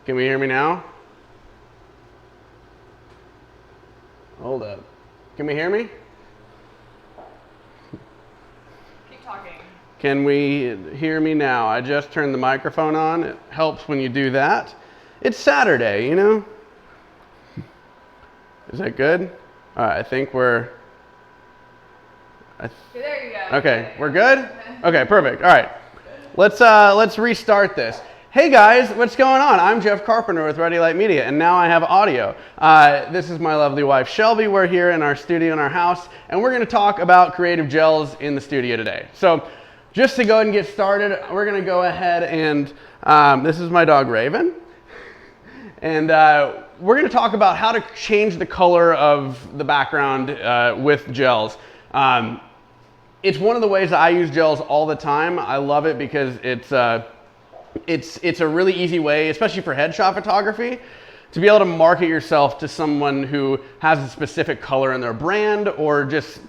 Can we hear me now? Hold up. Can we hear me? Keep talking. Can we hear me now? I just turned the microphone on. It helps when you do that. It's Saturday, you know? Is that good? All right, I think we're... There you go. Okay, we're good? Okay, perfect. All right. Let's restart this. Hey guys, what's going on? I'm Jeff Carpenter with Readylight Media, and now I have audio. This is my lovely wife, Shelby. We're here in our studio in our house, and we're going to talk about creative gels in the studio today. So just to go ahead and get started, we're going to go ahead and, this is my dog, Raven. And we're going to talk about how to change the color of the background with gels. It's one of the ways that I use gels all the time. I love it because it's a really easy way, especially for headshot photography, to be able to market yourself to someone who has a specific color in their brand or just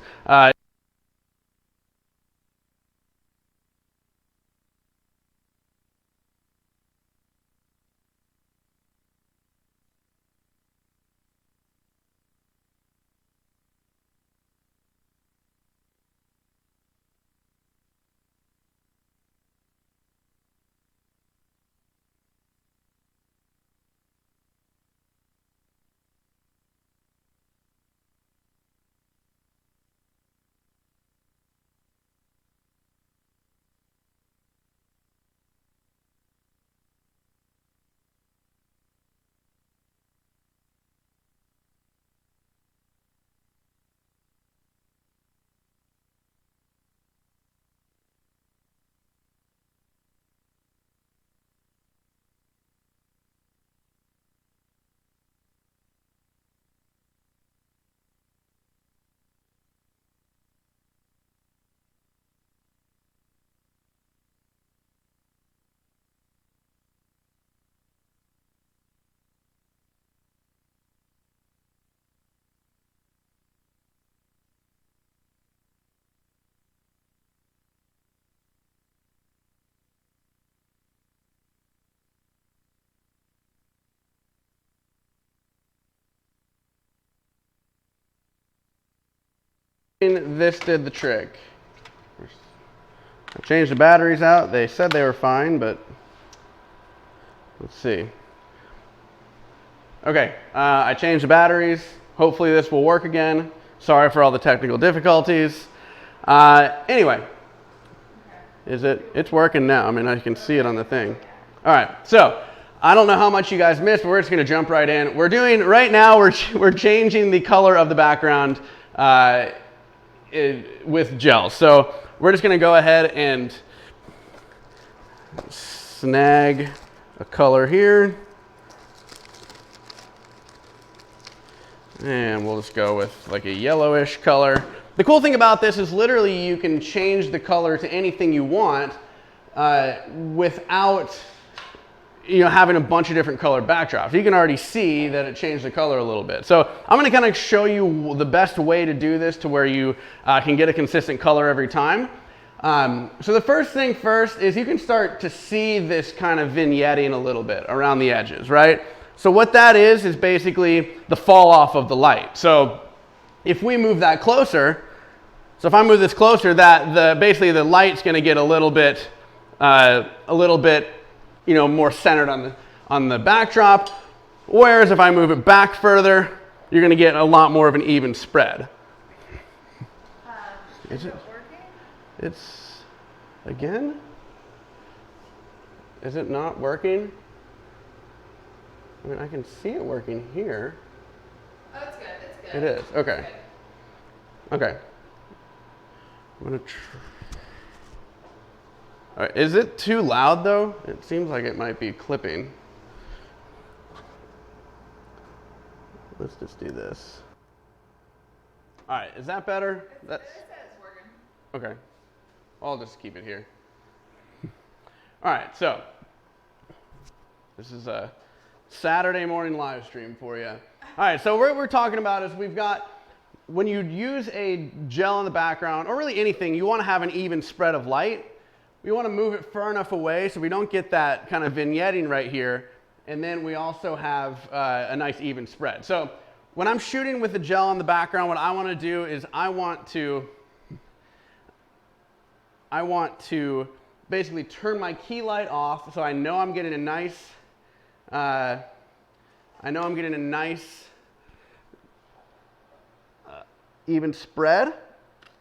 this did the trick. I changed the batteries out. They said they were fine, but let's see. Okay, I changed the batteries. Hopefully this will work again. Sorry for all the technical difficulties. Anyway, it's working now. I mean, I can see it on the thing. All right, so I don't know how much you guys missed, but we're just going to jump right in. Right now, we're changing the color of the background with gels. So we're just going to go ahead and snag a color here. And we'll just go with like a yellowish color. The cool thing about this is literally you can change the color to anything you want without having a bunch of different colored backdrops. You can already see that it changed the color a little bit. So I'm going to kind of show you the best way to do this to where you can get a consistent color every time. So the first thing first is you can start to see this kind of vignetting a little bit around the edges, right? So what that is basically the fall off of the light. So if we move that closer, so if I move this closer, basically the light's going to get a little bit more centered on the backdrop. Whereas if I move it back further, you're going to get a lot more of an even spread. Is it working? It's again. Is it not working? I mean, I can see it working here. Oh, it's good. It's good. It is. Okay. Okay. I'm gonna All right. Is it too loud though? It seems like it might be clipping. Let's just do this. All right. Is that better? It says it's working. Okay. I'll just keep it here. All right. So this is a Saturday morning live stream for you. All right, so what we're talking about is when you use a gel in the background, or really anything, you want to have an even spread of light. We want to move it far enough away so we don't get that kind of vignetting right here, and then we also have a nice even spread. So when I'm shooting with the gel in the background, what I want to do is I want to basically turn my key light off, so I know I'm getting a nice even spread,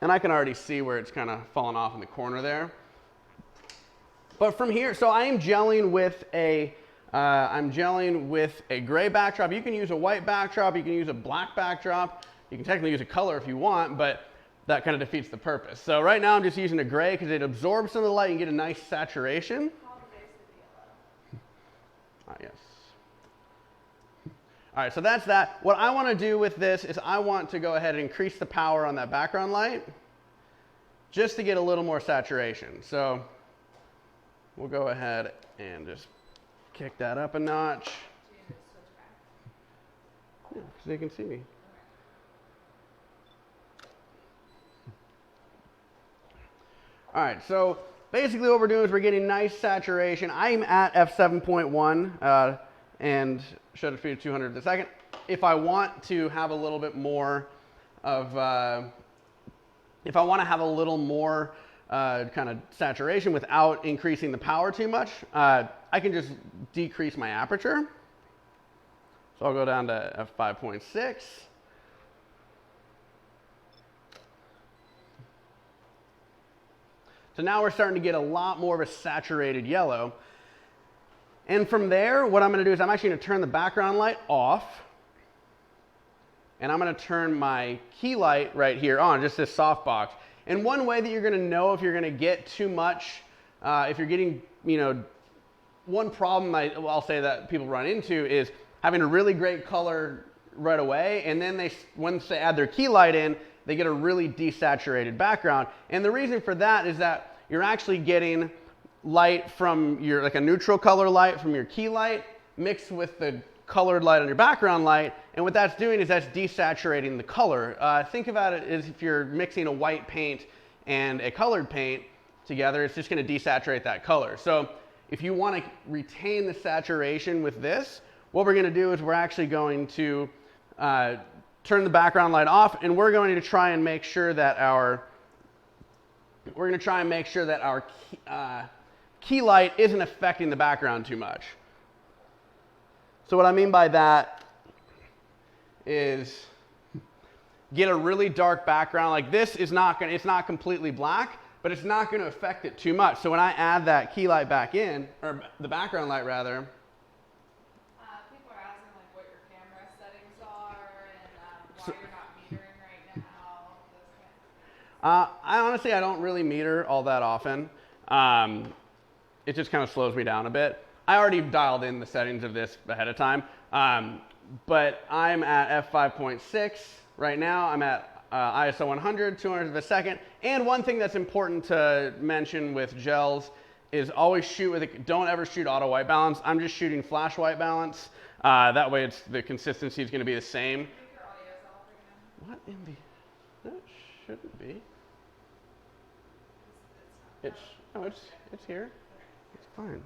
and I can already see where it's kind of falling off in the corner there. But from here, so I am gelling with a gray backdrop. You can use a white backdrop, you can use a black backdrop, you can technically use a color if you want, but that kind of defeats the purpose. So right now I'm just using a gray because it absorbs some of the light and get a nice saturation. Yes. All right, so that's that. What I want to do with this is I want to go ahead and increase the power on that background light just to get a little more saturation. So we'll go ahead and just kick that up a notch. Yeah, so they can see me. All right, so basically what we're doing is we're getting nice saturation. I'm at f7.1 and shutter speed of 200 a second. If I want to have a little bit more of, if I want to have a little more kind of saturation without increasing the power too much, I can just decrease my aperture. So I'll go down to f5.6. So now we're starting to get a lot more of a saturated yellow. And from there, what I'm going to do is I'm actually going to turn the background light off. And I'm going to turn my key light right here on, just this softbox. And one way that you're going to know if you're going to get too much, if you're getting, one problem I'll say that people run into is having a really great color right away, and then once they add their key light in, they get a really desaturated background. And the reason for that is that you're actually getting light from like a neutral color light from your key light mixed with the colored light on your background light. And what that's doing is that's desaturating the color. Think about it as if you're mixing a white paint and a colored paint together, it's just going to desaturate that color. So if you want to retain the saturation with this, what we're going to do is we're actually going to turn the background light off, and we're going to try and make sure that our key light isn't affecting the background too much. So what I mean by that is get a really dark background. Like this is it's not completely black, but it's not going to affect it too much. So when I add that key light back in, or the background light rather, people are asking like what your camera settings are and why you're not metering right now. I honestly don't really meter all that often. It just kind of slows me down a bit. I already dialed in the settings of this ahead of time, but I'm at f5.6 right now. I'm at ISO 100, 200 of a second. And one thing that's important to mention with gels is always shoot with it. Don't ever shoot auto white balance. I'm just shooting flash white balance. That way the consistency is going to be the same. What in the? That shouldn't be. It's here. It's fine.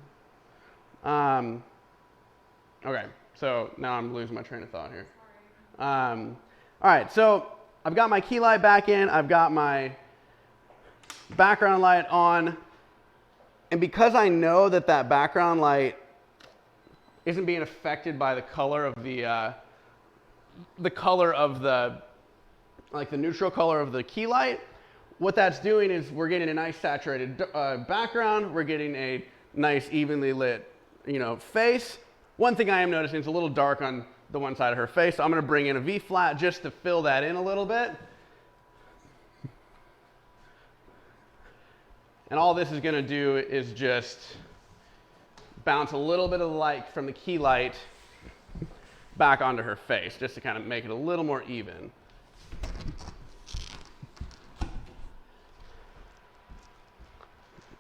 Okay, so now I'm losing my train of thought here. All right, so I've got my key light back in. I've got my background light on. And because I know that that background light isn't being affected by the color of the neutral color of the key light, what that's doing is we're getting a nice saturated background. We're getting a nice evenly lit, face. One thing I am noticing is a little dark on the one side of her face, so I'm going to bring in a V flat just to fill that in a little bit. And all this is going to do is just bounce a little bit of the light from the key light back onto her face, just to kind of make it a little more even.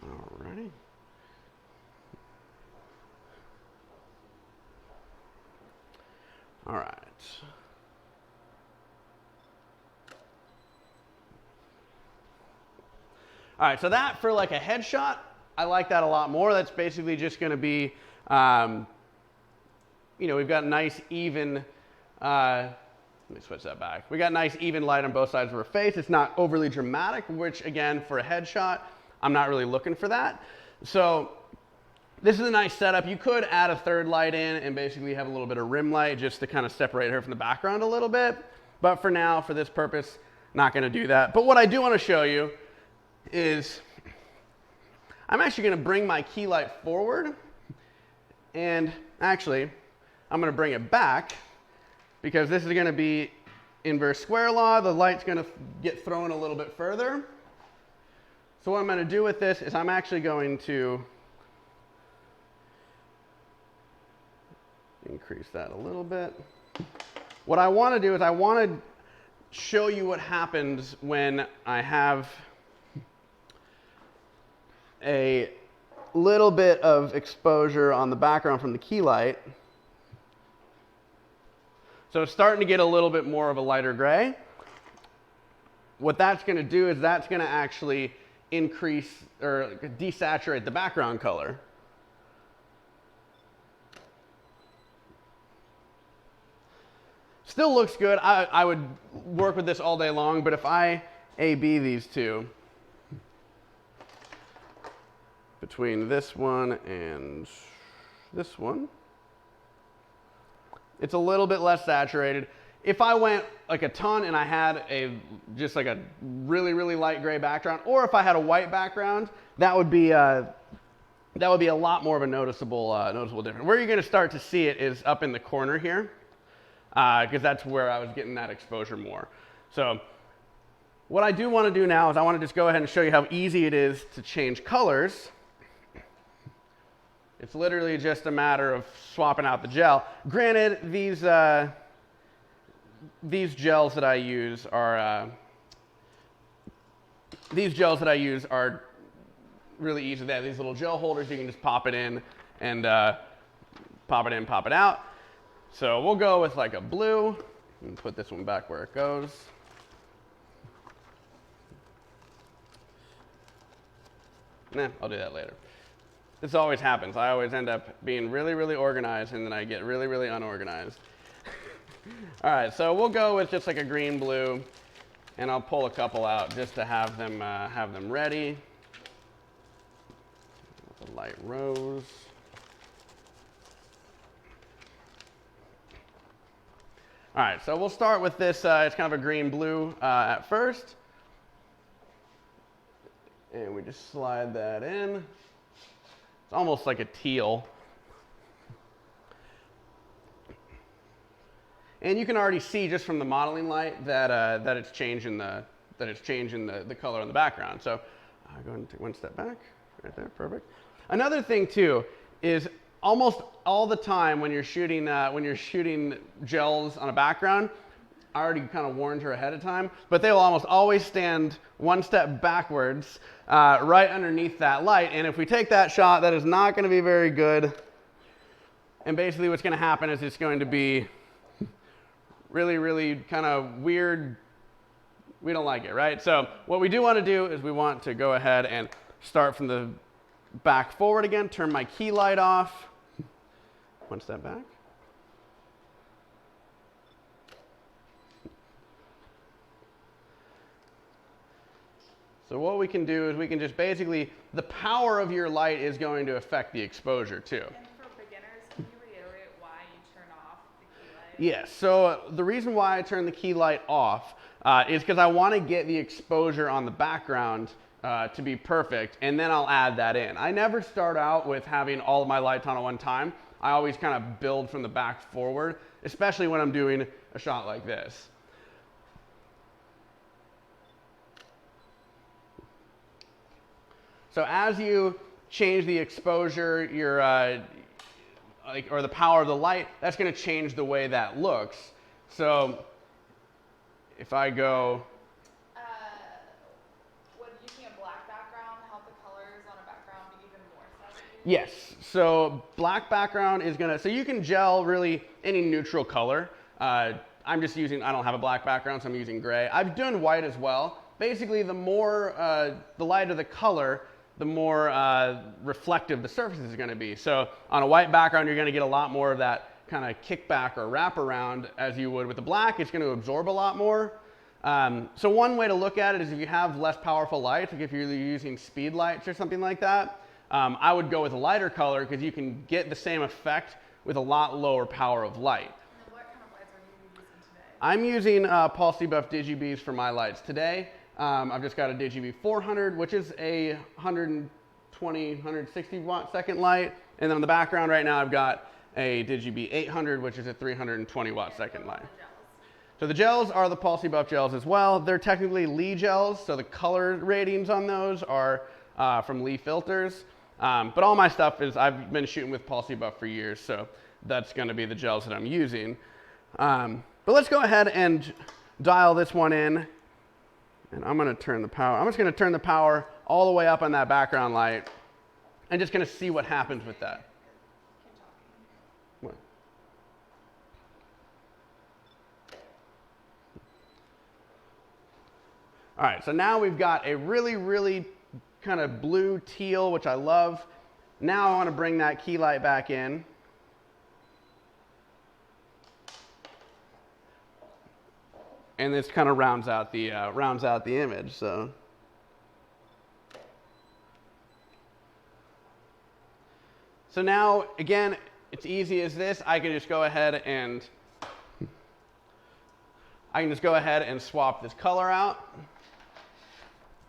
Alrighty. All right. All right, so that for like a headshot, I like that a lot more. That's basically just going to be we've got nice even, let me switch that back. We got nice even light on both sides of her face. It's not overly dramatic, which again, for a headshot, I'm not really looking for that. So this is a nice setup. You could add a third light in and basically have a little bit of rim light just to kind of separate her from the background a little bit. But for now, for this purpose, not gonna do that. But what I do wanna show you is I'm actually gonna bring my key light forward, and actually, I'm gonna bring it back because this is gonna be inverse square law. The light's gonna get thrown a little bit further. So what I'm gonna do with this is I'm actually going to increase that a little bit. What I wanna do is I wanna show you what happens when I have a little bit of exposure on the background from the key light. So it's starting to get a little bit more of a lighter gray. What that's going to do is that's going to actually increase or desaturate the background color. Still looks good. I would work with this all day long, but if I A/B these two, between this one and this one, it's a little bit less saturated. If I went like a ton and I had just like a really, really light gray background, or if I had a white background, that would be a lot more of a noticeable difference. Where you're gonna start to see it is up in the corner here, because that's where I was getting that exposure more. So what I do wanna do now is I wanna just go ahead and show you how easy it is to change colors. It's literally just a matter of swapping out the gel. Granted, these gels that I use are really easy. They have these little gel holders. You can just pop it in and pop it in, pop it out. So we'll go with like a blue and put this one back where it goes. Nah, I'll do that later. This always happens. I always end up being really, really organized, and then I get really, really unorganized. All right, so we'll go with just like a green blue, and I'll pull a couple out just to have them ready. The light rose. All right, so we'll start with this. It's kind of a green blue at first, and we just slide that in. It's almost like a teal. And you can already see just from the modeling light that it's changing the color on the background. So I'm going to take one step back, right there, perfect. Another thing too is almost all the time when you're shooting gels on a background, I already kind of warned her ahead of time, but they will almost always stand one step backwards right underneath that light. And if we take that shot, that is not going to be very good. And basically what's going to happen is it's going to be really, really kind of weird. We don't like it, right? So what we do want to do is we want to go ahead and start from the back forward again, turn my key light off. One step back. So what we can do is we can just basically, the power of your light is going to affect the exposure too. And for beginners, can you reiterate why you turn off the key light? Yes, so the reason why I turn the key light off is because I want to get the exposure on the background to be perfect, and then I'll add that in. I never start out with having all of my lights on at one time. I always kind of build from the back forward, especially when I'm doing a shot like this. So as you change the exposure, or the power of the light, that's going to change the way that looks. So if I go, would using a black background help the colors on a background be even more saturated? yes, so black background is going to, so you can gel really any neutral color. I'm just using, I don't have a black background, so I'm using gray. I've done white as well. Basically, the more, the lighter the color, the more reflective the surface is going to be. So on a white background, you're going to get a lot more of that kind of kickback or wrap around as you would with the black. It's going to absorb a lot more. So one way to look at it is if you have less powerful lights, like if you're using speed lights or something like that, I would go with a lighter color because you can get the same effect with a lot lower power of light. And what kind of lights are you using today? I'm using Paul Buff DigiBees for my lights today. I've just got a DigiBee 400, which is a 120, 160 watt second light. And then in the background right now, I've got a DigiBee 800, which is a 320 watt second light. So the gels are the Paul Buff gels as well. They're technically Lee gels, so the color ratings on those are from Lee filters. But all my stuff is, I've been shooting with Paul Buff for years, so that's going to be the gels that I'm using. But let's go ahead and dial this one in. And I'm going to turn the power. I'm just going to turn the power all the way up on that background light and just going to see what happens with that. What? All right, so now we've got a really, really kind of blue teal, which I love. Now I want to bring that key light back in. And this kind of rounds out the image. So now again, it's easy as this. I can just go ahead and swap this color out.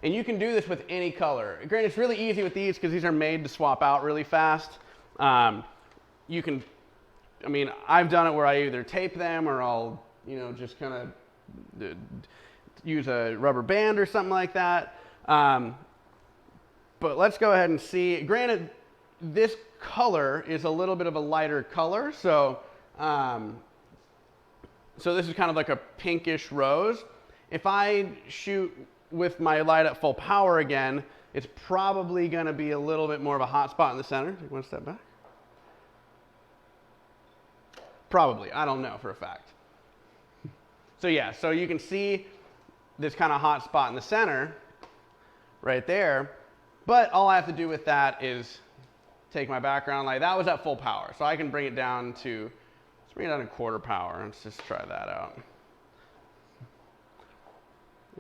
And you can do this with any color. Granted, it's really easy with these because these are made to swap out really fast. You can, I mean, I've done it where I either tape them or I'll, just kind of use a rubber band or something like that. But let's go ahead and see. Granted, this color is a little bit of a lighter color, so this is kind of like a pinkish rose. If I shoot with my light at full power again, it's probably going to be a little bit more of a hot spot in the center. Take one step back. Probably. I don't know for a fact. So yeah, so you can see this kind of hot spot in the center right there. But all I have to do with that is take my background light. That was at full power. So I can bring it down to, let's bring it down to quarter power. Let's just try that out.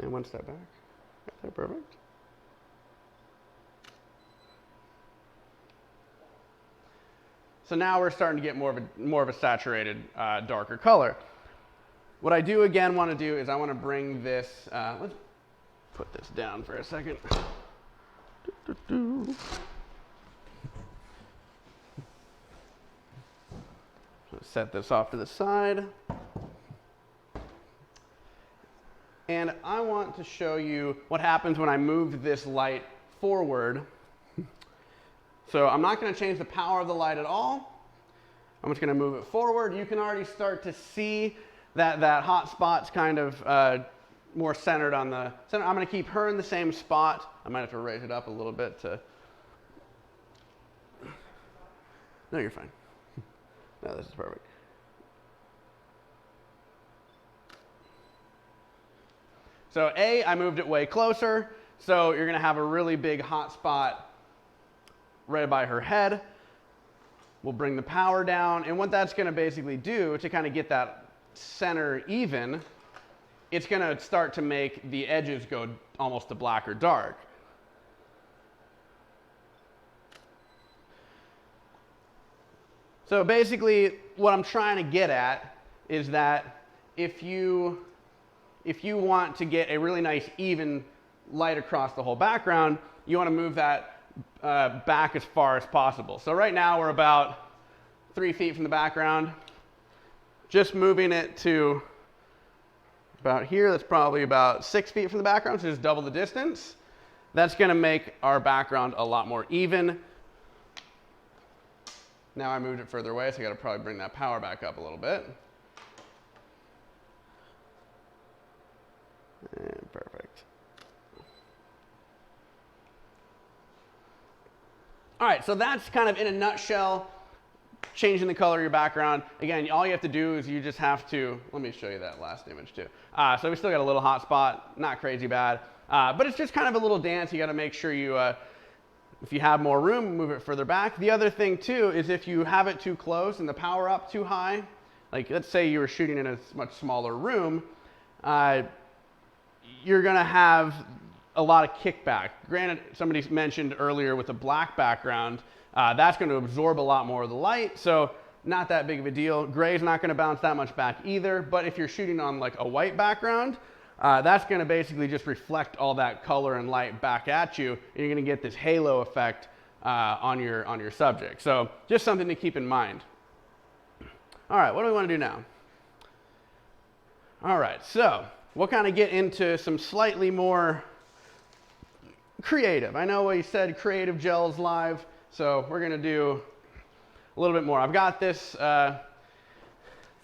And one step back. Right there, perfect. So now we're starting to get more of a saturated, darker color. What I do again want to do is I want to bring this, let's put this down for a second. Let's set this off to the side. And I want to show you what happens when I move this light forward. So I'm not going to change the power of the light at all. I'm just going to move it forward. You can already start to see that hot spot's kind of more centered on the center. I'm going to keep her in the same spot. I might have to raise it up a little bit to... No, you're fine. No, this is perfect. So I moved it way closer, so you're going to have a really big hot spot right by her head. We'll bring the power down, and what that's going to basically do to kind of get that center even, it's going to start to make the edges go almost to black or dark. So basically, what I'm trying to get at is that if you want to get a really nice even light across the whole background, you want to move that back as far as possible. So right now we're about 3 feet from the background. Just moving it to about here, that's probably about 6 feet from the background, so just double the distance. That's going to make our background a lot more even. Now I moved it further away, so I got to probably bring that power back up a little bit. And perfect. All right, so that's kind of in a nutshell, changing the color of your background. Again, all you have to do is you just have to, let me show you that last image too. So we still got a little hot spot, not crazy bad, but it's just kind of a little dance. You got to make sure you If you have more room, move it further back. The other thing too is if you have it too close and the power up too high, like let's say you were shooting in a much smaller room, you're gonna have a lot of kickback. Granted, somebody mentioned earlier with a black background, that's gonna absorb a lot more of the light, so not that big of a deal. Gray's not gonna bounce that much back either, but if you're shooting on like a white background, that's gonna basically just reflect all that color and light back at you, and you're gonna get this halo effect on your subject. So just something to keep in mind. All right, what do we wanna do now? All right, so we'll kind of get into some slightly more creative. I know we said creative gels live, so we're gonna do a little bit more. I've got this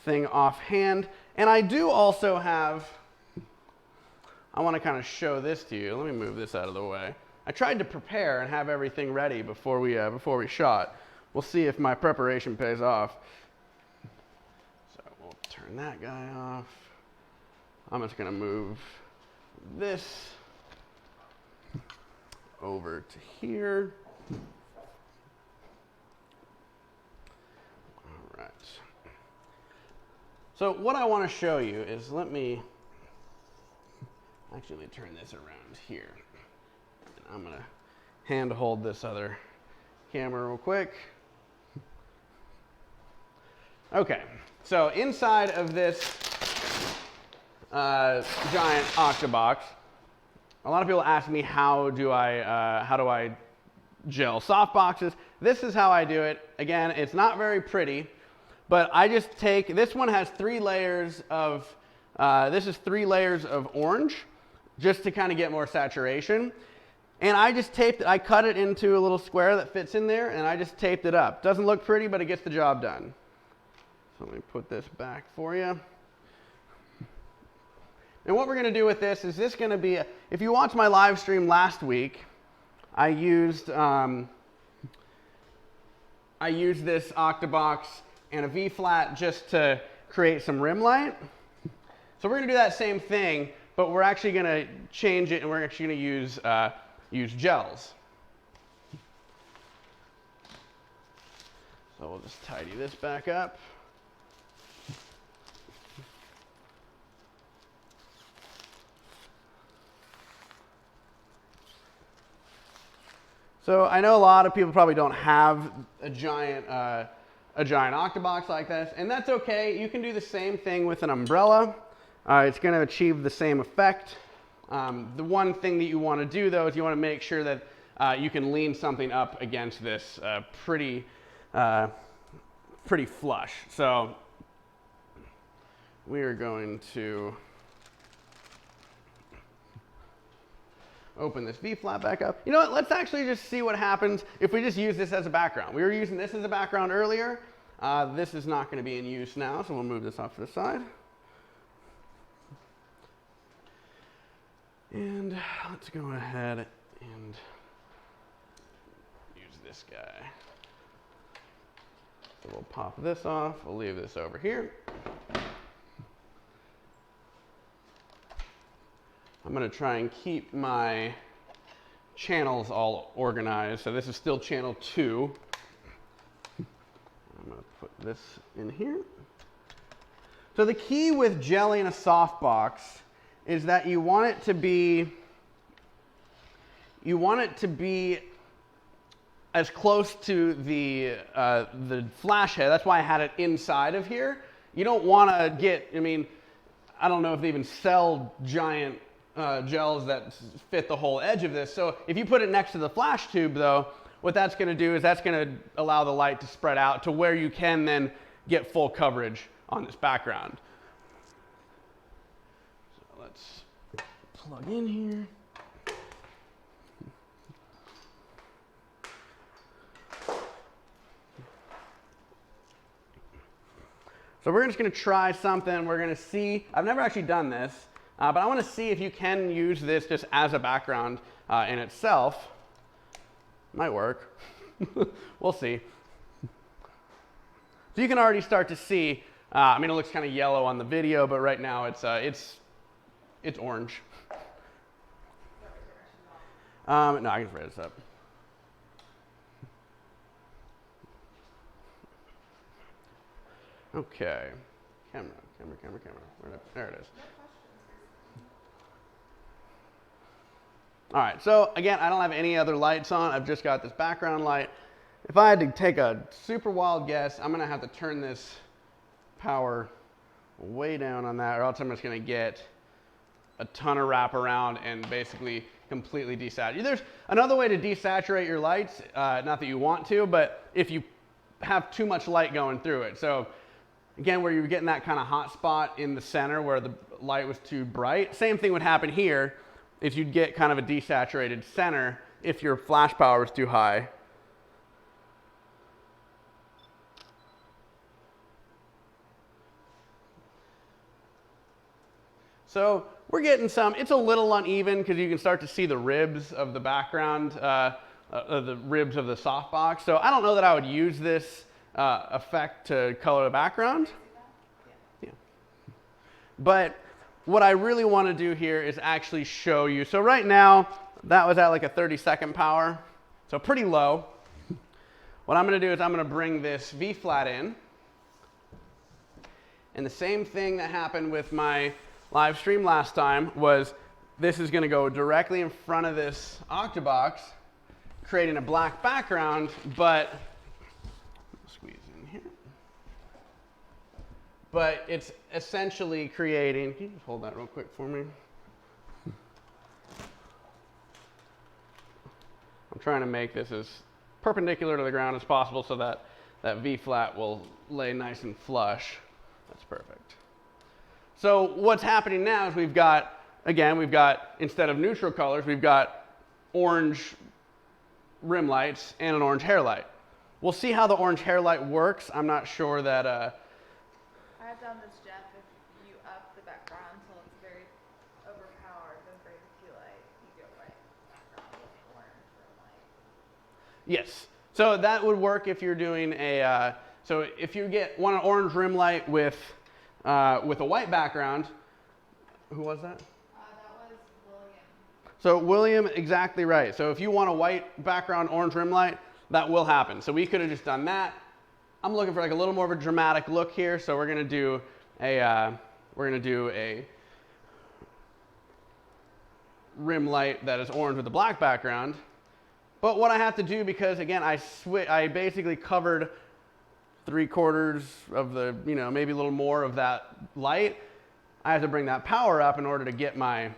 thing offhand, and I do also have, I wanna kind of show this to you. Let me move this out of the way. I tried to prepare and have everything ready before we shot. We'll see if my preparation pays off. So we'll turn that guy off. I'm just gonna move this over to here. All right. So what I want to show you is, let me turn this around here. And I'm gonna hand hold this other camera real quick. Okay, so inside of this giant octabox, a lot of people ask me how do I gel soft boxes. This is how I do it. Again, it's not very pretty, but I just take, this one has 3 layers of, this is 3 layers of orange, just to kind of get more saturation. And I just taped it, I cut it into a little square that fits in there, and I just taped it up. Doesn't look pretty, but it gets the job done. So let me put this back for you. And what we're going to do with this is this going to be, if you watched my live stream last week, I used this octabox and a V-flat just to create some rim light. So we're going to do that same thing, but we're actually going to change it, and we're actually going to use gels. So we'll just tidy this back up. So I know a lot of people probably don't have a giant octabox like this, and that's okay. You can do the same thing with an umbrella. It's going to achieve the same effect. The one thing that you want to do, though, is you want to make sure that you can lean something up against this pretty flush. So we are going to open this V-flat back up. You know what, let's actually just see what happens if we just use this as a background. We were using this as a background earlier. This is not going to be in use now, so we'll move this off to the side. And let's go ahead and use this guy. So we'll pop this off, we'll leave this over here. I'm going to try and keep my channels all organized. So this is still channel 2. I'm going to put this in here. So the key with gelling a softbox is that you want it to be as close to the flash head. That's why I had it inside of here. You don't want to get, I mean, I don't know if they even sell giant gels that fit the whole edge of this. So if you put it next to the flash tube, though, what that's going to do is that's going to allow the light to spread out to where you can then get full coverage on this background. So let's plug in here. So we're just going to try something. We're going to see, I've never actually done this, but I want to see if you can use this just as a background in itself. Might work. We'll see. So you can already start to see, I mean, it looks kind of yellow on the video, but right now it's orange. No, I can spray this up. Okay. Camera. There it is. All right, so again, I don't have any other lights on. I've just got this background light. If I had to take a super wild guess, I'm gonna have to turn this power way down on that, or else I'm just gonna get a ton of wraparound and basically completely desaturate. There's another way to desaturate your lights, not that you want to, but if you have too much light going through it. So again, where you're getting that kind of hot spot in the center where the light was too bright, same thing would happen here, is you'd get kind of a desaturated center if your flash power was too high. So we're getting some, it's a little uneven because you can start to see the ribs of the background, the ribs of the softbox. So I don't know that I would use this effect to color the background. Yeah. But what I really want to do here is actually show you. So right now, that was at like a 30-second power, so pretty low. What I'm going to do is I'm going to bring this V-flat in. And the same thing that happened with my live stream last time was this is going to go directly in front of this octabox, creating a black background, but squeeze in here. But it's essentially creating, can you just hold that real quick for me? I'm trying to make this as perpendicular to the ground as possible so that that V-flat will lay nice and flush. That's perfect. So what's happening now is we've got, instead of neutral colors, we've got orange rim lights and an orange hair light. We'll see how the orange hair light works. I'm not sure that... I've done this, Jeff. If you up the background until it's very overpowered, then bring the key light, you get white background with orange rim light. Yes. So that would work if you're doing a... so if you want an orange rim light with a white background, who was that? That was William. So William, exactly right. So if you want a white background, orange rim light, that will happen. So we could have just done that. I'm looking for like a little more of a dramatic look here, so we're gonna do a rim light that is orange with a black background. But what I have to do, because again, I basically covered 3/4 of the, maybe a little more of that light. I have to bring that power up in order to get my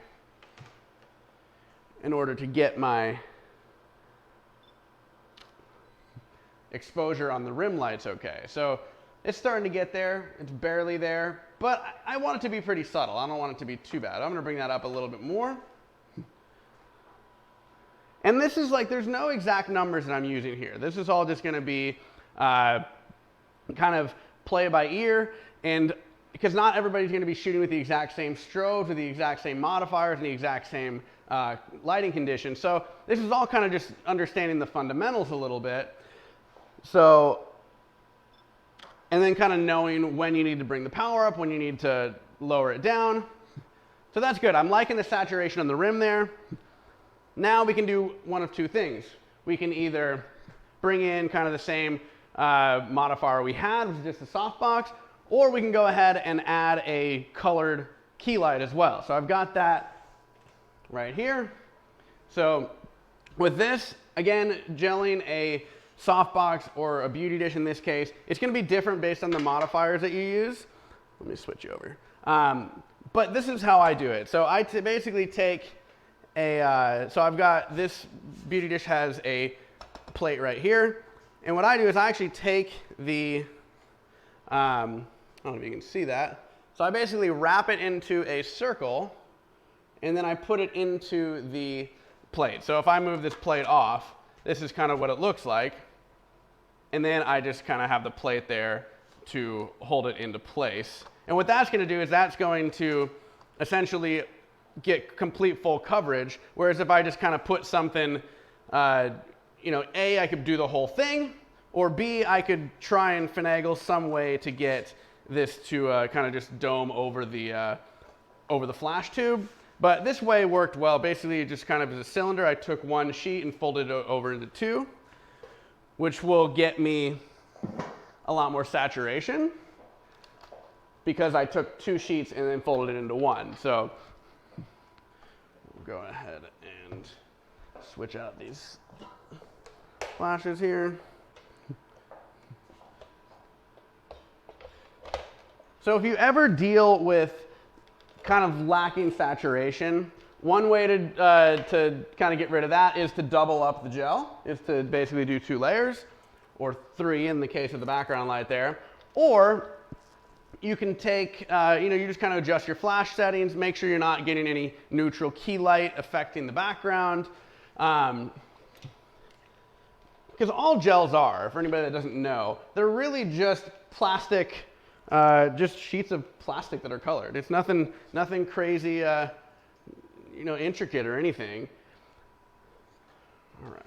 exposure on the rim lights okay. So it's starting to get there. It's barely there, but I want it to be pretty subtle. I don't want it to be too bad. I'm gonna bring that up a little bit more. And this is like, there's no exact numbers that I'm using here. This is all just gonna be kind of play by ear, and because not everybody's going to be shooting with the exact same strobes, with the exact same modifiers, and the exact same lighting conditions. So this is all kind of just understanding the fundamentals a little bit. So, and then kind of knowing when you need to bring the power up, when you need to lower it down. So that's good. I'm liking the saturation on the rim there. Now we can do one of two things. We can either bring in kind of the same modifier we had, which is just a softbox, or we can go ahead and add a colored key light as well. So I've got that right here. So with this, again, gelling a softbox or a beauty dish in this case, it's going to be different based on the modifiers that you use. Let me switch over. But this is how I do it. So I basically take so I've got this beauty dish has a plate right here. And what I do is I actually take the, I don't know if you can see that. So I basically wrap it into a circle, and then I put it into the plate. So if I move this plate off, this is kind of what it looks like. And then I just kind of have the plate there to hold it into place. And what that's going to do is that's going to essentially get complete full coverage. Whereas if I just kind of put something, A, I could do the whole thing, or B, I could try and finagle some way to get this to kind of just dome over the flash tube. But this way worked well. Basically, just kind of as a cylinder, I took one sheet and folded it over into two, which will get me a lot more saturation. because I took 2 sheets and then folded it into one. So we'll go ahead and switch out these flashes here. So if you ever deal with kind of lacking saturation, one way to kind of get rid of that is to double up the gel, is to basically do 2 layers, or 3 in the case of the background light there. Or you can take, you just kind of adjust your flash settings, make sure you're not getting any neutral key light affecting the background. Because all gels are, for anybody that doesn't know, they're really just plastic, just sheets of plastic that are colored. It's nothing crazy, intricate or anything. All right.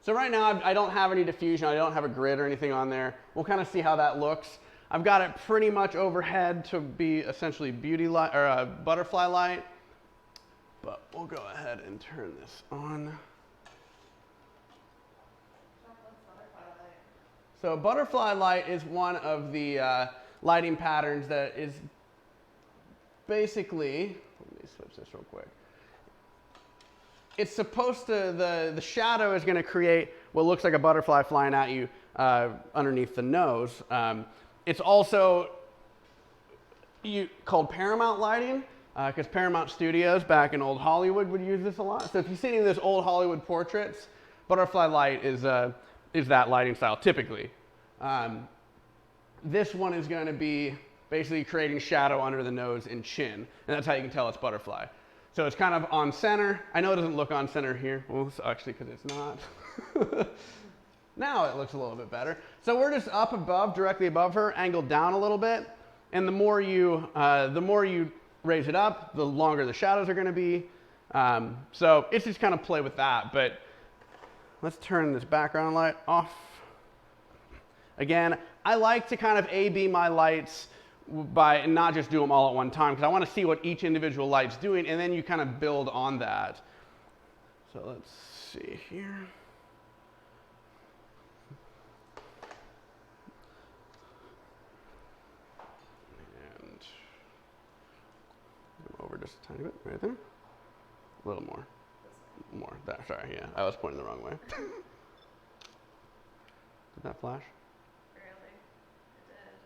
So right now I don't have any diffusion. I don't have a grid or anything on there. We'll kind of see how that looks. I've got it pretty much overhead to be essentially beauty light or butterfly light. But we'll go ahead and turn this on. So butterfly light is one of the lighting patterns that is basically, let me switch this real quick. It's supposed to, the shadow is going to create what looks like a butterfly flying at you underneath the nose. It's also called Paramount lighting, because Paramount Studios back in old Hollywood would use this a lot. So if you see any of those old Hollywood portraits, butterfly light is that lighting style typically. This one is going to be basically creating shadow under the nose and chin, and that's how you can tell it's butterfly. So it's kind of on center. I know it doesn't look on center here. Well, it's actually because it's not. Now it looks a little bit better. So we're just up above, directly above her, angled down a little bit, and the more you raise it up, the longer the shadows are going to be. So it's just kind of play with that. But let's turn this background light off. Again, I like to kind of A/B my lights by not just do them all at one time, because I want to see what each individual light's doing, and then you kind of build on that. So let's see here. And go over just a tiny bit, right there. A little more. More. There, sorry, yeah, I was pointing the wrong way. Did that flash? Barely.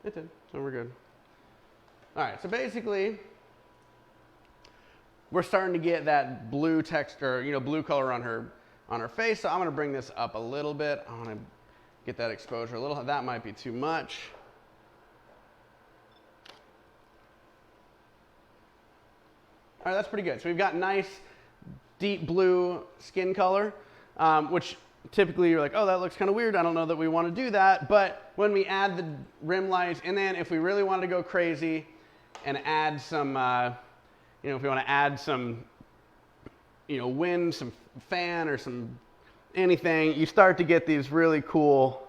It did. It did, so we're good. All right, so basically, we're starting to get that blue texture, blue color on her face. So I'm going to bring this up a little bit. I want to get that exposure a little. That might be too much. All right, that's pretty good. So we've got nice, deep blue skin color, which typically you're like, oh, that looks kind of weird. I don't know that we want to do that. But when we add the rim lights, and then if we really wanted to go crazy and add some, if we want to add some, wind, some fan or some anything, you start to get these really cool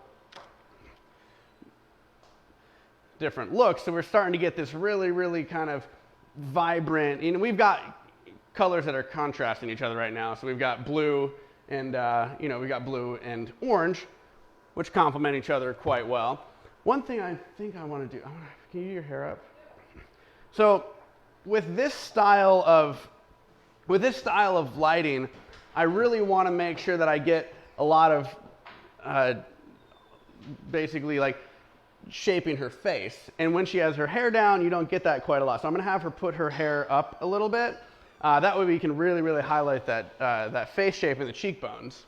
different looks. So we're starting to get this really, really kind of vibrant, we've got colors that are contrasting each other right now. So we've got blue and, we've got blue and orange, which complement each other quite well. One thing I think I want to do, can you do your hair up? So with this style of lighting, I really want to make sure that I get a lot of basically like shaping her face. And when she has her hair down, you don't get that quite a lot. So I'm going to have her put her hair up a little bit. That way we can really, really highlight that face shape and the cheekbones.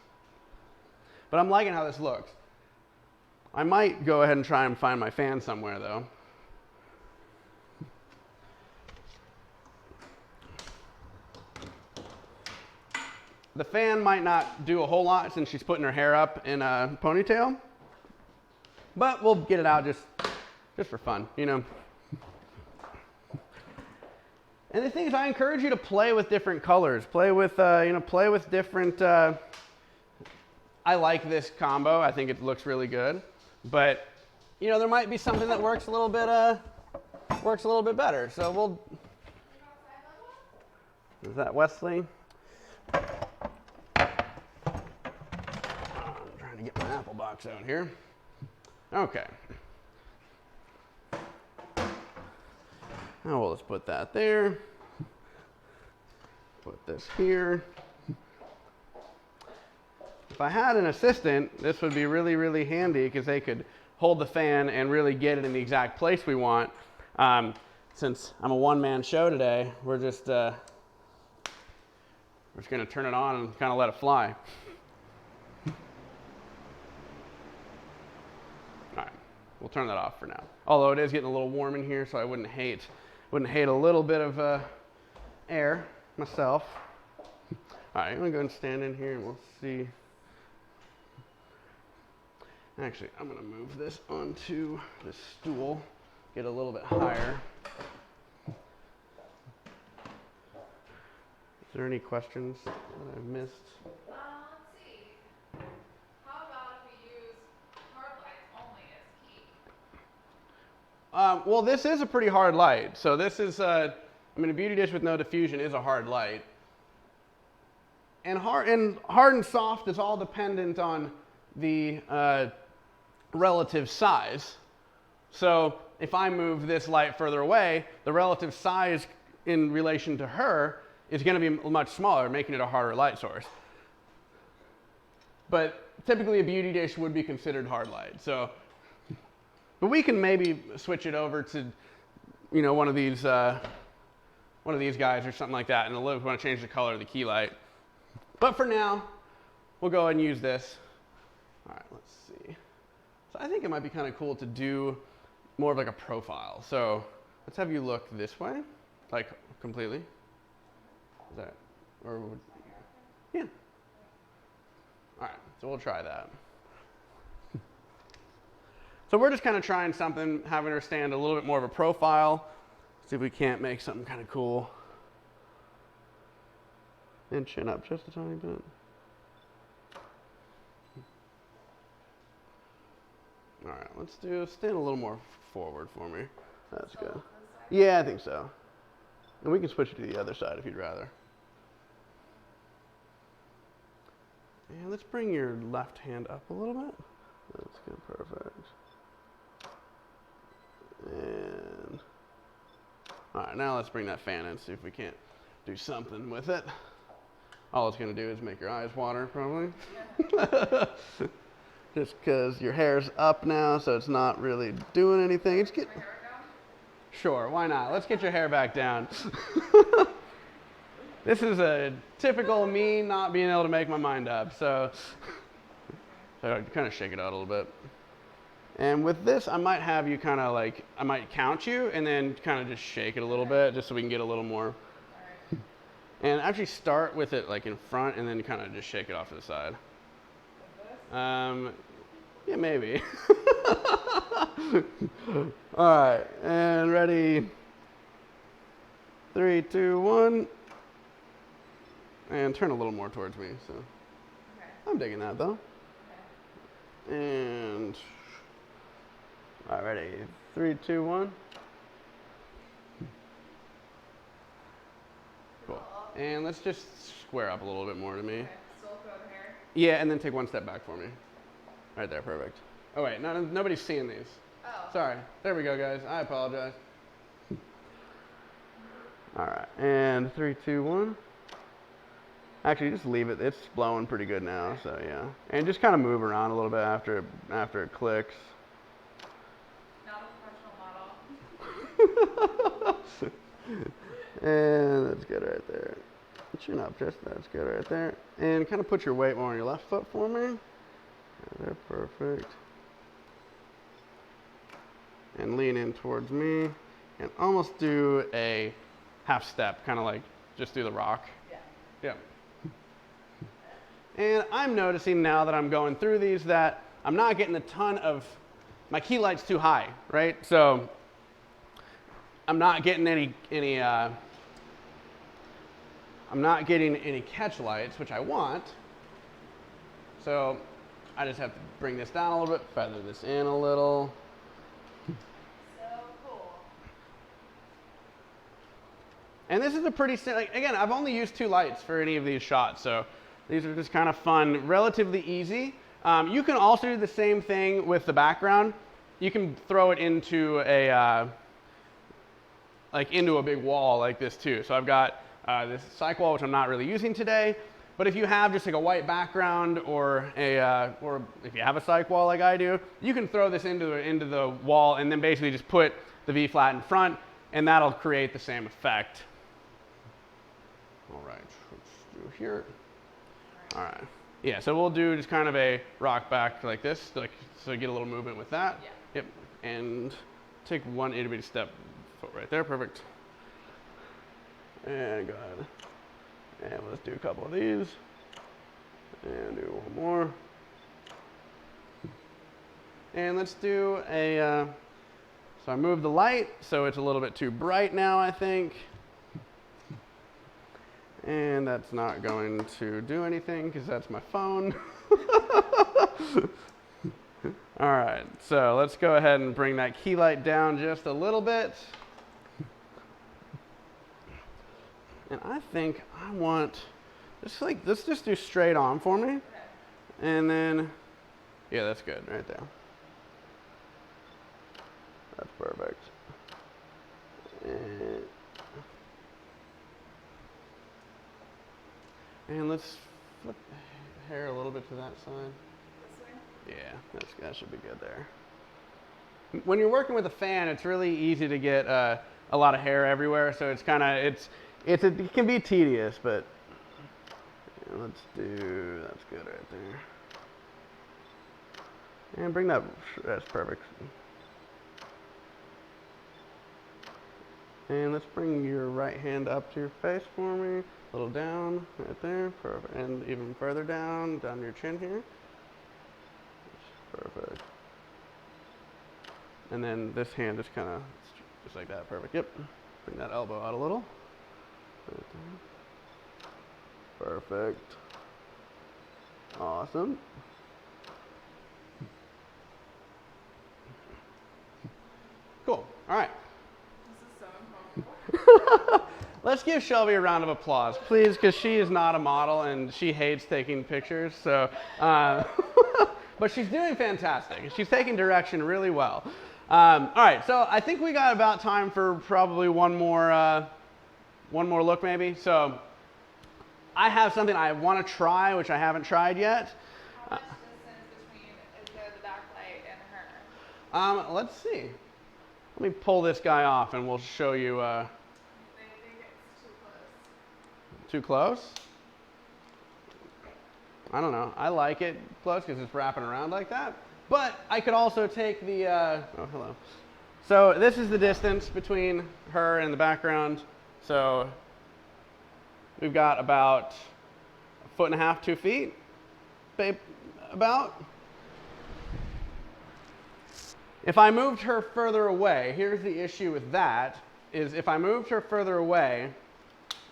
But I'm liking how this looks. I might go ahead and try and find my fan somewhere though. The fan might not do a whole lot since she's putting her hair up in a ponytail, but we'll get it out just for fun, And the thing is, I encourage you to play with different colors, play with different. I like this combo. I think it looks really good, but there might be something that works a little bit better. So we'll. Is that Wesley? I'm trying to get my Apple box out here. Okay. Now we'll just put that there. Put this here. If I had an assistant, this would be really, really handy because they could hold the fan and really get it in the exact place we want. Since I'm a one-man show today, we're just going to turn it on and kind of let it fly. All right, we'll turn that off for now. Although it is getting a little warm in here, so I wouldn't hate a little bit of air myself. All right, I'm gonna go and stand in here and we'll see. Actually, I'm gonna move this onto this stool, get a little bit higher. Is there any questions that I've missed? Let's see. How about if we use hard lights only as key? Well, this is a pretty hard light. So this is, I mean, a beauty dish with no diffusion is a hard light. And hard and soft is all dependent on the relative size. So if I move this light further away, the relative size in relation to her is going to be much smaller, making it a harder light source. But typically a beauty dish would be considered hard light. So, but we can maybe switch it over to, you know, one of these guys or something like that, and if we want to change the color of the key light. But for now, we'll go ahead and use this. All right, let's see. So I think it might be kind of cool to do more of like a profile. So let's have you look this way, like completely. Is that, or would, yeah. All right, so we'll try that. So we're just kind of trying something, having her stand a little bit more of a profile. See if we can't make something kind of cool. And chin up just a tiny bit. All right, let's stand a little more forward for me. That's good. Yeah, I think so. And we can switch it to the other side if you'd rather. And let's bring your left hand up a little bit. That's good, perfect. And all right, now let's bring that fan in, see if we can't do something with it. All it's going to do is make your eyes water, probably. Just because your hair's up now, so it's not really doing anything. It's getting... Sure, why not? Let's get your hair back down. This is a typical me not being able to make my mind up, so I kind of shake it out a little bit. And with this, I might have you kind of like, I might count you and then kind of just shake it a little bit just so we can get a little more. And actually start with it like in front and then kind of just shake it off to the side. Yeah, maybe. All right, and ready. 3, 2, 1. And turn a little more towards me. So I'm digging that though. And all right, ready. 3, 2, 1. Cool. And let's just square up a little bit more to me. Okay, still go over here. Yeah, and then take one step back for me. Right there, perfect. Oh wait, nobody's seeing these. Oh. Sorry. There we go, guys. I apologize. All right, and 3, 2, 1. Actually, just leave it. It's blowing pretty good now, so yeah. And just kind of move around a little bit after it clicks. Not a professional model. And that's good right there. Chin up, just that's good right there. And kind of put your weight more on your left foot for me. Right there, perfect. And lean in towards me. And almost do a half step, kind of like just do the rock. Yeah. Yep. And I'm noticing now that I'm going through these that I'm not getting a ton of, my key light's too high, right? So I'm not getting any catch lights, which I want. So I just have to bring this down a little bit, feather this in a little. So cool. And this is a pretty, like, again, I've only used 2 lights for any of these shots, so these are just kind of fun, relatively easy. You can also do the same thing with the background. You can throw it into like into a big wall like this too. So I've got this cyc wall, which I'm not really using today. But if you have just like a white background or or if you have a cyc wall like I do, you can throw this into the wall and then basically just put the V flat in front, and that'll create the same effect. All right, let's do here. All right, yeah. So we'll do just kind of a rock back like this, like so you get a little movement with that. Yeah. Yep, and take one itty bitty step foot right there. Perfect. And go ahead. And let's do a couple of these. And do one more. And let's do a, so I moved the light, so it's a little bit too bright now, I think. And that's not going to do anything because that's my phone. All right, so let's go ahead and bring that key light down just a little bit. And I think I want, just like, let's just do straight on for me. Okay. And then, yeah, that's good right there. That's perfect. And let's flip the hair a little bit to that side. This way? Yeah, that should be good there. When you're working with a fan, it's really easy to get a lot of hair everywhere, so it's kind of, it can be tedious, but yeah, let's do, that's good right there. And bring that, that's perfect. And let's bring your right hand up to your face for me. A little down, right there, perfect. And even further down your chin here. Perfect. And then this hand just kind of, just like that, perfect. Yep. Bring that elbow out a little. Right there. Perfect. Awesome. Cool. All right. This is so uncomfortable. Let's give Shelby a round of applause, please, because she is not a model and she hates taking pictures. So, but she's doing fantastic. She's taking direction really well. All right, so I think we got about time for probably one more look, maybe. So, I have something I want to try, which I haven't tried yet. How much distance between is there the backlight and her? Let's see. Let me pull this guy off, and we'll show you. They think it's too close. Too close? I don't know. I like it close because it's wrapping around like that. But I could also take the, oh, hello. So this is the distance between her and the background. So we've got about 1.5 feet, 2 feet, about. If I moved her further away, here's the issue with that, is if I moved her further away,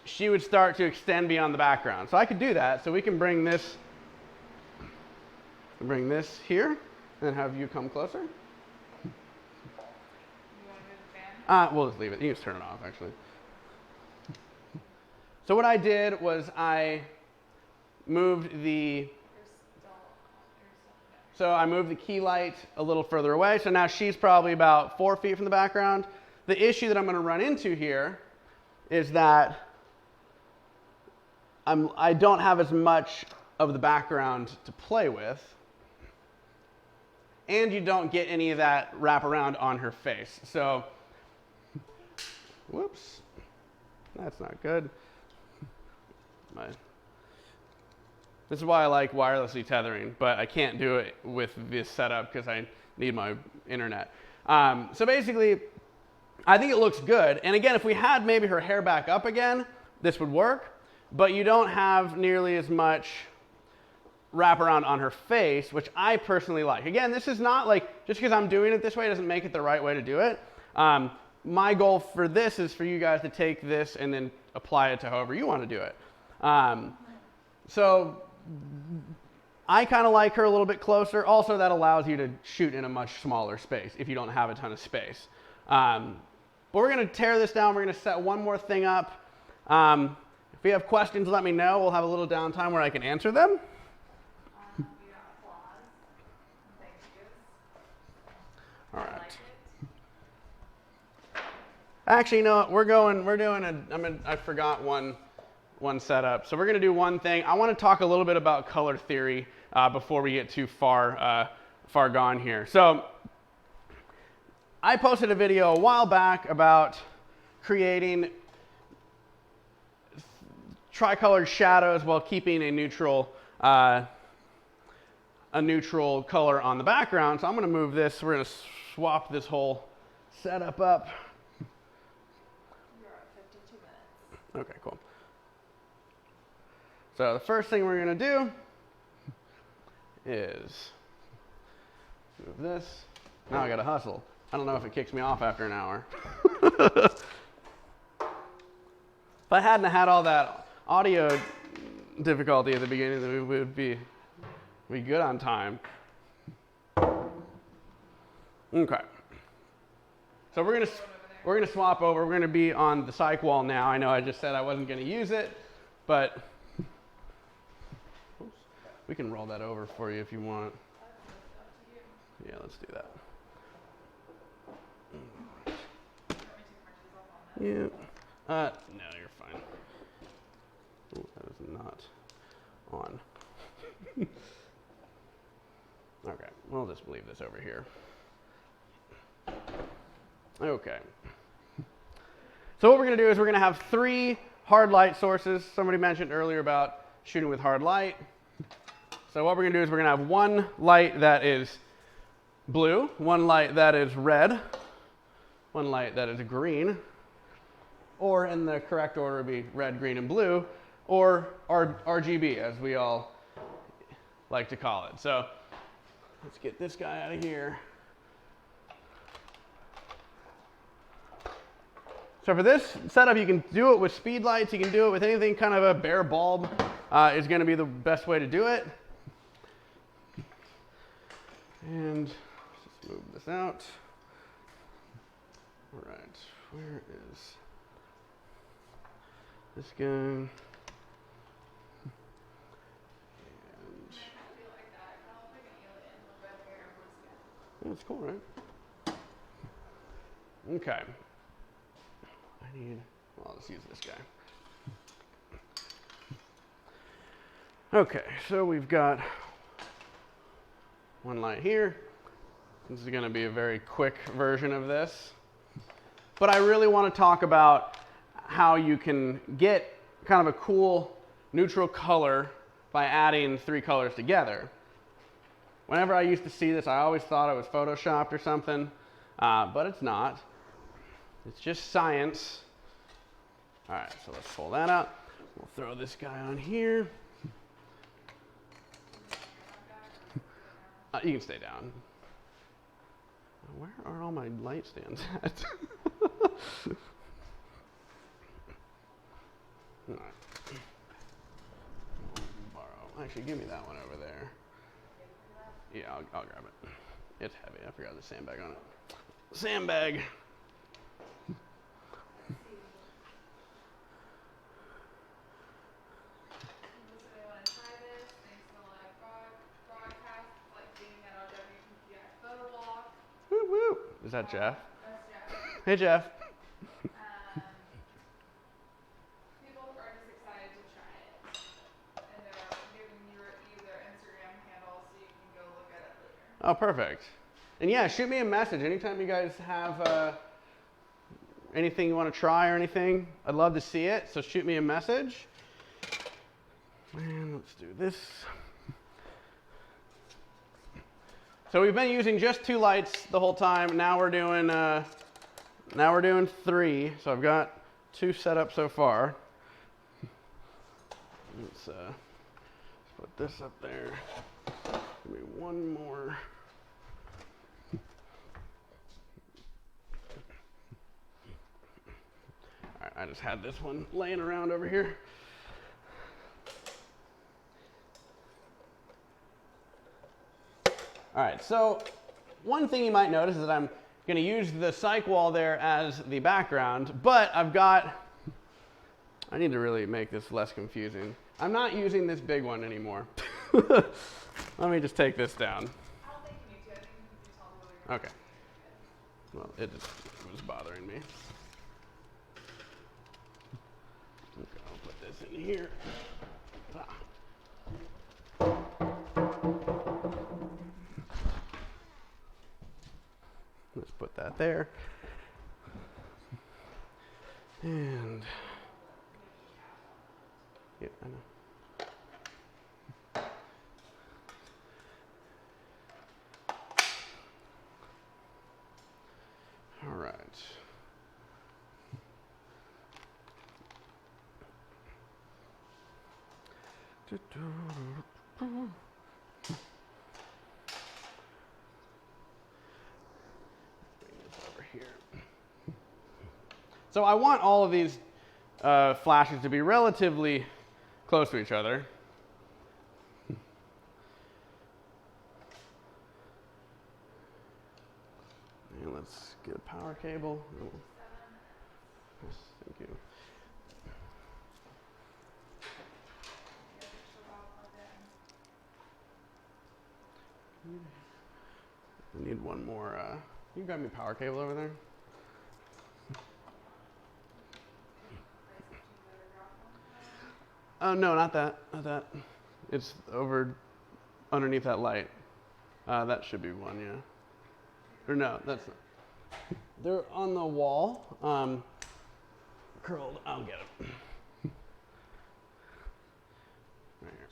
she would start to extend beyond the background. So I could do that. So we can bring this here and have you come closer. You want to do the fan? We'll just leave it. You can just turn it off, actually. So what I did was I moved the key light a little further away. So now she's probably about 4 feet from the background. The issue that I'm going to run into here is that I don't have as much of the background to play with. And you don't get any of that wraparound on her face. So, whoops, that's not good. This is why I like wirelessly tethering, but I can't do it with this setup because I need my internet. So basically, I think it looks good. And again, if we had maybe her hair back up again, this would work. But you don't have nearly as much wraparound on her face, which I personally like. Again, this is not like, just because I'm doing it this way doesn't make it the right way to do it. My goal for this is for you guys to take this and then apply it to however you want to do it. So I kind of like her a little bit closer. Also, that allows you to shoot in a much smaller space if you don't have a ton of space. But we're going to tear this down. We're going to set one more thing up. If you have questions, let me know. We'll have a little downtime where I can answer them. We got applause. Thank you. All I right. like it. Actually, no, I forgot one setup. So we're gonna do one thing. I wanna talk a little bit about color theory before we get too far gone here. So I posted a video a while back about creating tricolored shadows while keeping a neutral color on the background. So I'm gonna move this, we're gonna swap this whole setup up. You're at 52 minutes. Okay, cool. So the first thing we're gonna do is move this. Now I gotta hustle. I don't know if it kicks me off after an hour. If I hadn't had all that audio difficulty at the beginning, then we would be good on time. Okay. So we're gonna swap over. We're gonna be on the cyc wall now. I know I just said I wasn't gonna use it, but we can roll that over for you if you want. Yeah, let's do that. Yeah. No, you're fine. Oh, that is not on. Okay, we'll just leave this over here. Okay. So what we're going to do is we're going to have 3 hard light sources. Somebody mentioned earlier about shooting with hard light. So what we're going to do is we're going to have one light that is blue, one light that is red, one light that is green, or in the correct order would be red, green, and blue, or RGB, as we all like to call it. So let's get this guy out of here. So for this setup, you can do it with speed lights. You can do it with anything, kind of a bare bulb is going to be the best way to do it. And let's just move this out. All right, where is this guy? And that's cool, right? Okay. Well, let's use this guy. Okay, so we've got one light here. This is going to be a very quick version of this. But I really want to talk about how you can get kind of a cool neutral color by adding 3 colors together. Whenever I used to see this, I always thought it was photoshopped or something, but it's not. It's just science. All right, so let's pull that out. We'll throw this guy on here. You can stay down. Where are all my light stands at? All right. Borrow. Actually, give me that one over there. Yeah, I'll grab it. It's heavy. I forgot the sandbag on it. Sandbag. Woo woo. Is that Jeff? That's Jeff. Hey, Jeff. People are just excited to try it. And they're giving you their Instagram handle so you can go look at it later. Oh, perfect. And yeah, shoot me a message anytime you guys have anything you want to try or anything. I'd love to see it, so shoot me a message. And let's do this. So we've been using just 2 lights the whole time. Now we're doing 3. So I've got 2 set up so far. Let's put this up there. Give me one more. All right, I just had this one laying around over here. All right, so one thing you might notice is that I'm going to use the cyc wall there as the background, but I need to really make this less confusing. I'm not using this big one anymore. Let me just take this down. I don't think you need to. I think you can just tell me whether you're Okay. Well, it was bothering me. this in here. Let's put that there. And yeah, I know. All right. Over here. So I want all of these flashes to be relatively close to each other. And let's get a power cable. Oh. Yes, thank you. I need one more. Can you grab me a power cable over there? Oh, no, not that. Not that. It's over underneath that light. That should be one, yeah. Or no, that's not. They're on the wall. Curled. I'll get them. Right here.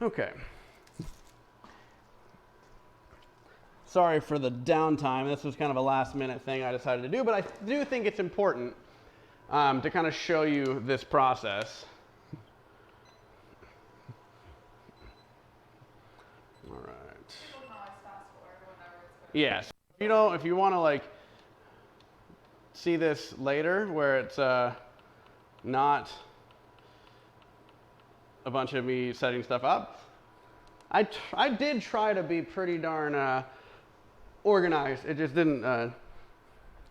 Okay. Sorry for the downtime. This was kind of a last minute thing I decided to do, but I do think it's important to kind of show you this process. All right. Yeah. So if you want to like see this later, where it's not a bunch of me setting stuff up, I did try to be pretty darn organized. It just didn't. I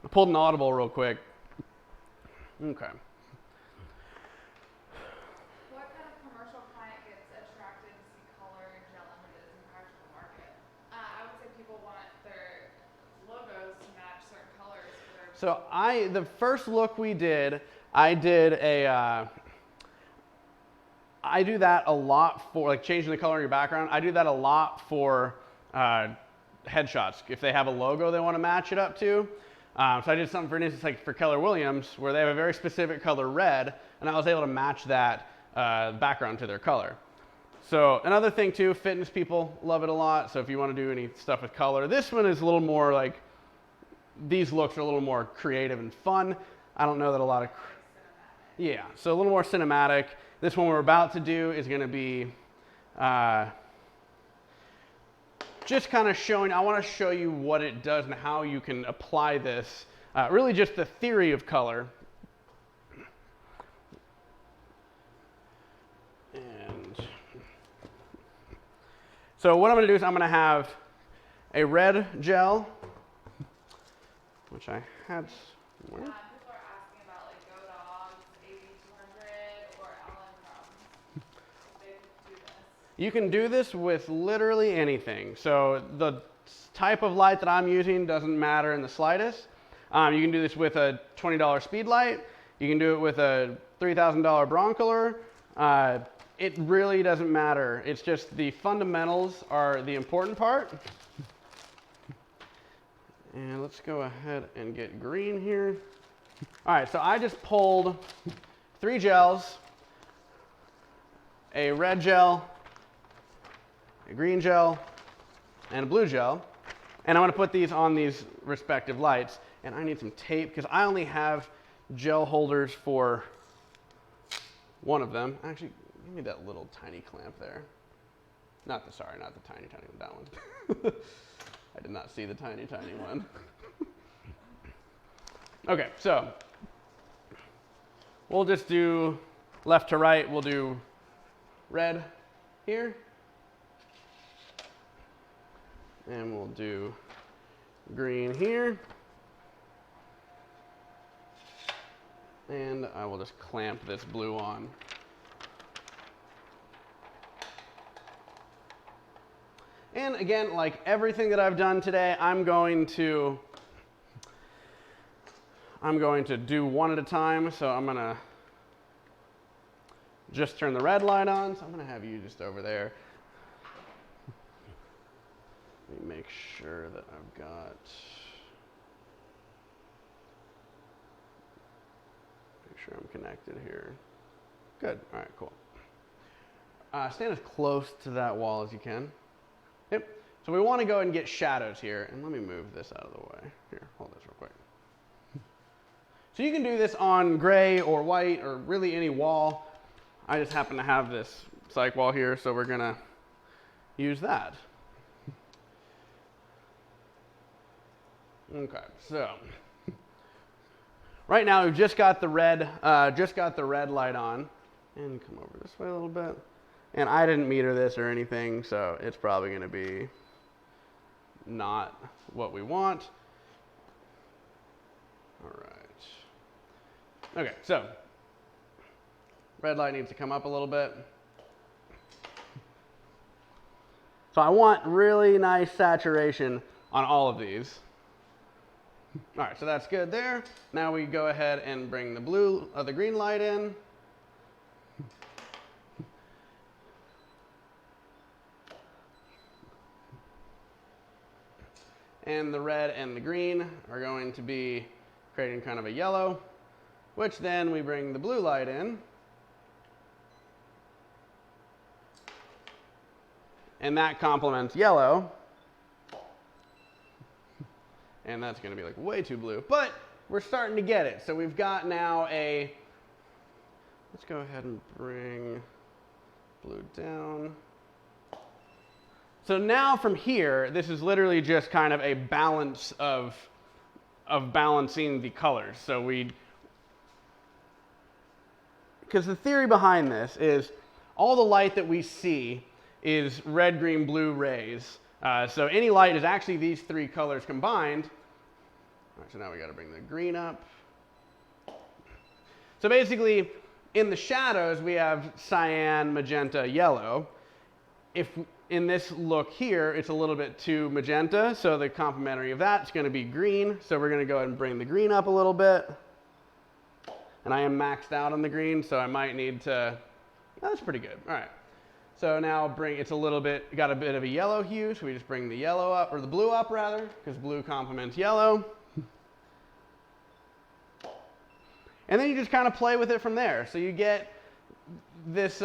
pulled an audible real quick. Okay. What kind of commercial client gets attracted to see color and gel images in practical market? I would say people want their logos to match certain colors for their. So the first look we did, I did a. I do that a lot for like changing the color in your background. I do that a lot for headshots. If they have a logo they want to match it up to. So I did something, for instance, like for Keller Williams, where they have a very specific color red, and I was able to match that background to their color. So another thing too, fitness people love it a lot. So if you want to do any stuff with color, this one is a little more like, these looks are a little more creative and fun. I don't know that a lot of, yeah, so a little more cinematic. This one we're about to do is going to be just kind of showing, I want to show you what it does and how you can apply this, really just the theory of color. And so what I'm going to do is I'm going to have a red gel, which I had somewhere. People are asking about like Go Dogs, AB200, or Allen Drums. They do this. You can do this with literally anything. So the type of light that I'm using doesn't matter in the slightest. You can do this with a $20 speed light. You can do it with a $3,000 broncolor. It really doesn't matter. It's just the fundamentals are the important part. And let's go ahead and get green here. All right, so I just pulled 3 gels, a red gel, a green gel, and a blue gel. And I'm going to put these on these respective lights. And I need some tape because I only have gel holders for one of them. Actually, give me that little tiny clamp there. Not the tiny one, that one. I did not see the tiny one. Okay, so we'll just do left to right. We'll do red here. And we'll do green here. And I will just clamp this blue on. And again, like everything that I've done today, I'm going to I'm going to do one at a time. So I'm going to just turn the red light on. So I'm going to have you just over there. Let me make sure that I've got... Make sure I'm connected here. Good. All right, cool. Stand as close to that wall as you can. Yep. So we want to go and get shadows here. And let me move this out of the way. Here, hold this real quick. So you can do this on gray or white or really any wall. I just happen to have this cyc wall here, so we're going to use that. Okay, so right now we've just got the red light on. And come over this way a little bit. And I didn't meter this or anything, so it's probably going to be not what we want. All right. Okay, so red light needs to come up a little bit. So I want really nice saturation on all of these. All right, so that's good there. Now we go ahead and bring the green light in. And the red and the green are going to be creating kind of a yellow, which then we bring the blue light in. And that complements yellow. And that's going to be like way too blue. But we're starting to get it. So we've got now a... Let's go ahead and bring blue down. So now from here, this is literally just kind of a balance of balancing the colors. So because the theory behind this is all the light that we see is red, green, blue rays. So any light is actually these three colors combined. All right, so now we got to bring the green up. So basically, in the shadows, we have cyan, magenta, yellow. If in this look here, it's a little bit too magenta, so the complementary of that is going to be green. So we're going to go ahead and bring the green up a little bit. And I am maxed out on the green, so I might need to... That's pretty good. All right. So now it's a little bit, got a bit of a yellow hue, so we just bring the yellow up, or the blue up rather, because blue complements yellow. And then you just kind of play with it from there. So you get this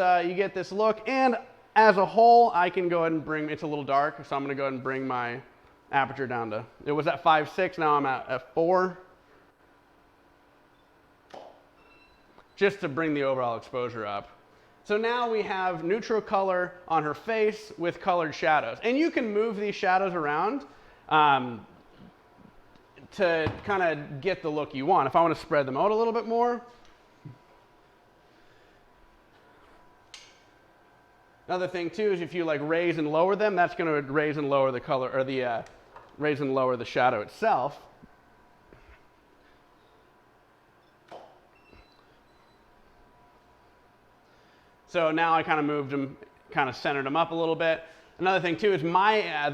look, and as a whole, I can go ahead and bring, it's a little dark, so I'm going to go ahead and bring my aperture down to, it was at 5.6, now I'm at f4. Just to bring the overall exposure up. So now we have neutral color on her face with colored shadows. And you can move these shadows around to kind of get the look you want. If I want to spread them out a little bit more. Another thing too is if you like raise and lower them, that's going to raise and lower the color, or the raise and lower the shadow itself. So now I kind of moved them, kind of centered them up a little bit. Another thing too is the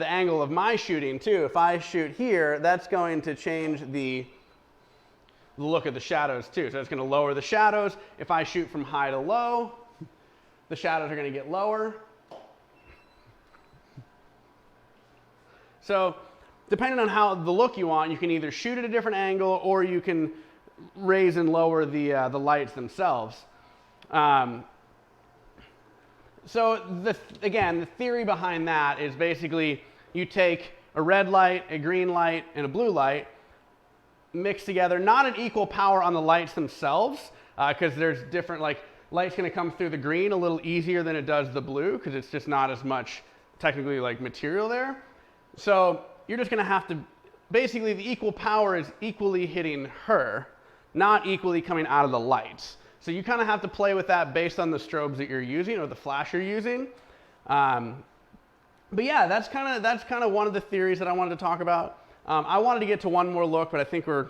angle of my shooting too. If I shoot here, that's going to change the look of the shadows too. So it's going to lower the shadows. If I shoot from high to low, the shadows are going to get lower. So depending on how the look you want, you can either shoot at a different angle or you can raise and lower the lights themselves. So again, the theory behind that is basically you take a red light, a green light, and a blue light, mixed together, not an equal power on the lights themselves, because there's different, like light's going to come through the green a little easier than it does the blue, because it's just not as much technically like material there. So you're just going to have to, basically the equal power is equally hitting her, not equally coming out of the lights. So you kind of have to play with that based on the strobes that you're using or the flash you're using. But yeah, that's kind of one of the theories that I wanted to talk about. I wanted to get to one more look, but I think we're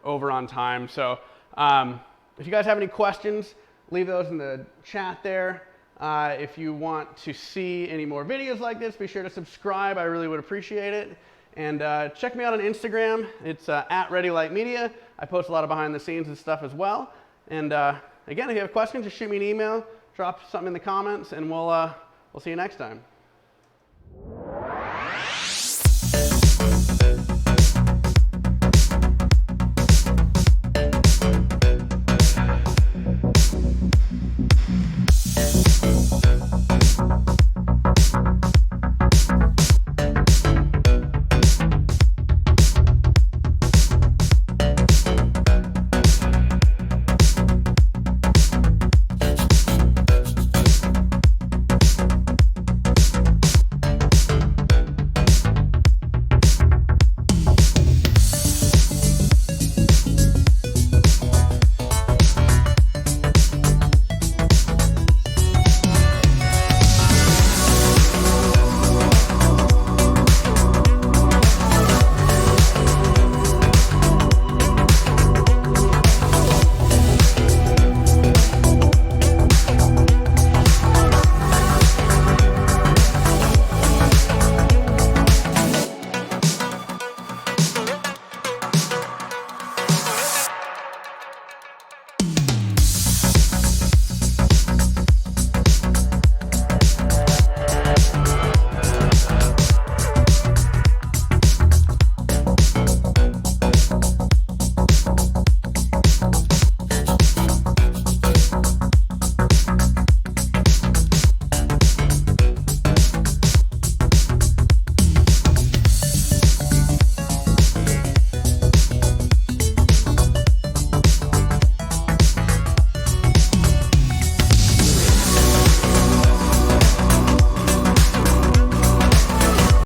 over on time. So if you guys have any questions, leave those in the chat there. If you want to see any more videos like this, be sure to subscribe. I really would appreciate it. And check me out on Instagram. It's at Readylight Media. I post a lot of behind the scenes and stuff as well. And again, if you have questions, just shoot me an email, drop something in the comments, and we'll see you next time.